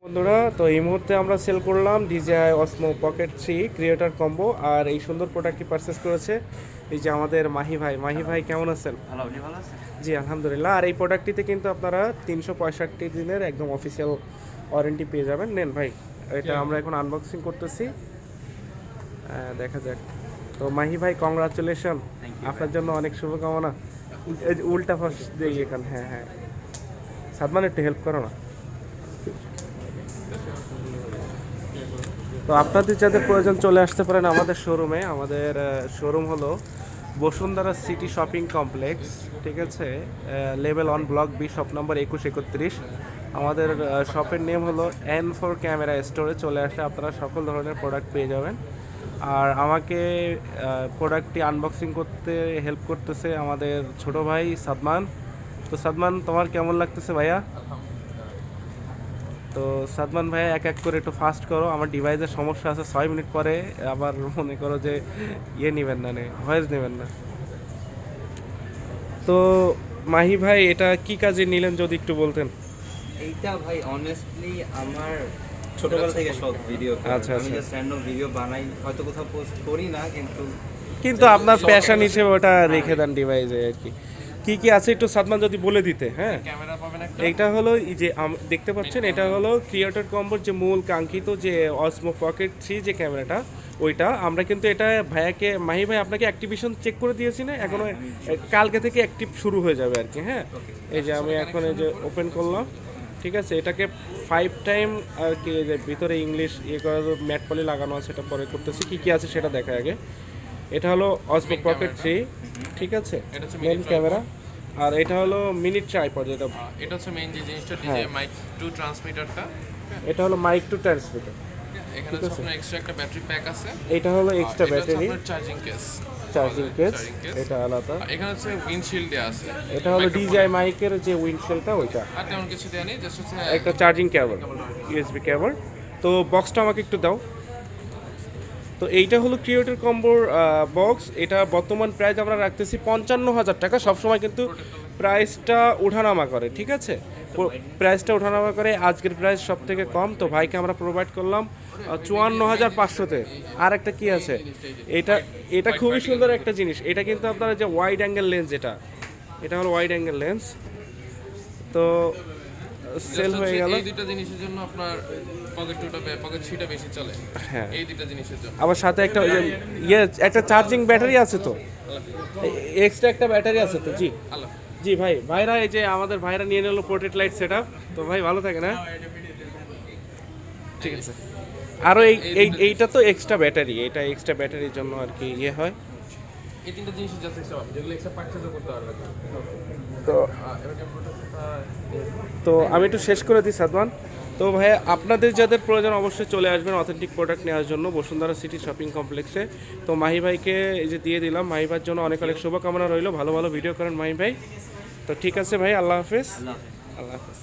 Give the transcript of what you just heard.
বন্ধুরা, তো এই মুহূর্তে আমরা সেল করলাম DJI Osmo Pocket 3 creator combo. আর এই সুন্দর প্রোডাক্টটি পারচেস করেছে এই যে আমাদের মাহি ভাই কেমন আছেন? ভালো, আপনি ভালো আছেন? জি আলহামদুলিল্লাহ। আর এই প্রোডাক্টটিতে কিন্তু আপনারা 365 দিনের একদম অফিসিয়াল ওয়ারেন্টি পেয়ে যাবেন। নেন ভাই, এটা আমরা এখন আনবক্সিং করতেছি, দেখা যাক। তো মাহি ভাই কংগ্রাচুলেশন, আপনার জন্য অনেক শুভকামনা। এই যে উল্টা ফাঁস দিই এখানে, হ্যাঁ হ্যাঁ সাদমান একটু হেল্প করো না। তো আপনাদের যাদের প্রয়োজন চলে আসতে পারেন আমাদের শোরুমে। আমাদের শোরুম হলো বসুন্ধরা সিটি শপিং কমপ্লেক্স, ঠিক আছে, level 1 block B, shop number 2131। আমাদের শপের নেম হলো N4 ক্যামেরা স্টোরে। চলে আসলে আপনারা সকল ধরনের প্রোডাক্ট পেয়ে যাবেন। আর আমাকে প্রোডাক্টটি আনবক্সিং করতে হেল্প করতেছে আমাদের ছোট ভাই সাদমান। তো সাদমান, তোমার কেমন লাগতেছে ভাইয়া? তো সাদমান ভাই এক এক করে একটু ফাস্ট করো, আমার ডিভাইসের সমস্যা আছে। 6 মিনিট পরে আবার মনে করো যে নেবেন না, ভয়েস নেবেন না। তো মাহি ভাই, এটা কি কাজে নিলেন যদি একটু বলতেন? এইটা ভাই অনেস্টলি আমার ছোটবেলা থেকে শখ ভিডিও করার। আচ্ছা, আমি জাস্ট র্যান্ডম ভিডিও বানাই, হয়তো কোথাও পোস্ট করি না, কিন্তু আপনার প্যাশন হিসেবে ওটা রেখে দেন ডিভাইসে আর কি। কি আছে একটু সাদমান যদি বলে দিতে। হ্যাঁ, ক্যামেরা পাবেন একটা। এইটা হলো এই যে দেখতে পাচ্ছেন, এটা হলো ক্রিয়েটর কম্বোর যে মূল কাঙ্ক্ষিত যে অসমো পকেট 3 যে ক্যামেরাটা, ওইটা আমরা কিন্তু এটা ভাইয়াকে, মাহি ভাই আপনাকে অ্যাক্টিভেশন চেক করে দিয়েছি না এখনো? কালকে থেকে অ্যাক্টিভ শুরু হয়ে যাবে আর কি। হ্যাঁ, এই যে আমি এখন এই যে ওপেন করলাম, ঠিক আছে। এটাকে 5 টাইম আর কি, এই যে ভিতরে ইংলিশ করা ম্যাট পলি লাগানো আছে, সেটা পরে করতেছি। কি আছে সেটা দেখা আগে। এটা হলো অসমো পকেট 3, ঠিক আছে, মেইন ক্যামেরা। আর এটা হলো মিনি ট্রাইপড, যেটা এটা হচ্ছে মেইন যে জিনিসটা, ডিজে মাইক টু ট্রান্সমিটারটা। এটা হলো মাইক টু ট্রান্সমিটার। এখানে হচ্ছে আপনার এক্সট্রা একটা ব্যাটারি প্যাক আছে। এটা হলো এক্সট্রা ব্যাটারি, চার্জিং কেস। এটা আলাদা। এখানে হচ্ছে উইন্ডশিল্ড দেয়া আছে। এটা হলো DJI মাইকের যে উইন্ডশিল্ডটা, ওইটা। আর তেমন কিছু দেয়া নেই, জাস্ট হচ্ছে একটা চার্জিং কেবল, USB কেবল। তো বক্সটা আমাকে একটু দাও। তো এইটা হলো ক্রিয়েটর কম্বোর বক্স। এটা বর্তমান প্রাইস আমরা রাখতেছি 55,000 টাকা। সবসময় কিন্তু প্রাইসটা ওঠানামা করে, ঠিক আছে, প্রাইসটা ওঠানামা করে। আজকের প্রাইস সব থেকে কম, তো ভাইকে আমরা প্রোভাইড করলাম 54,500-তে। আর একটা কি আছে, এটা খুবই সুন্দর একটা জিনিস। এটা কিন্তু আপনারা যে ওয়াইড অ্যাঙ্গেল লেন্স, এটা হলো ওয়াইড অ্যাঙ্গেল লেন্স। তো সেল হয়ে গেল। এই দুটো জিনিসের জন্য আপনার পকেট 2টা পকেট 3টা বেশি চলে। হ্যাঁ, এই দুটো জিনিসের জন্য। আবার সাথে একটা একটা চার্জিং ব্যাটারি আছে। তো এক্সট্রা একটা ব্যাটারি আছে তো। জি আল্লাহ। জি ভাই, ভাইরা এই যে আমাদের ভাইরা নিয়ে নিল পোর্ট্রেট লাইট সেটআপ। তো ভাই ভালো থাকে না? ঠিক আছে। আরও এইটা তো এক্সট্রা ব্যাটারি, এটা এক্সট্রা ব্যাটারির জন্য আর কি হয়। এই তিনটা জিনিসের জাস্ট এক্সট্রা পাবেন, যেগুলো এক্সট্রা পারচেজও করতে পারবেন। তো তো আমি একটু শেষ করে দিই সাদমান। তো ভাই, আপনাদের যাদের প্রয়োজন অবশ্যই চলে আসবেন অথেন্টিক প্রোডাক্ট নেওয়ার জন্য বসুন্ধরা সিটি শপিং কমপ্লেক্সে। তো মাহি ভাইকে এই যে দিয়ে দিলাম। মাহি ভাইয়ের জন্য অনেক অনেক শুভকামনা রইল, ভালো ভালো ভিডিও করেন মাহি ভাই। তো ঠিক আছে ভাই, আল্লাহ হাফেজ। আল্লাহ হাফেজ।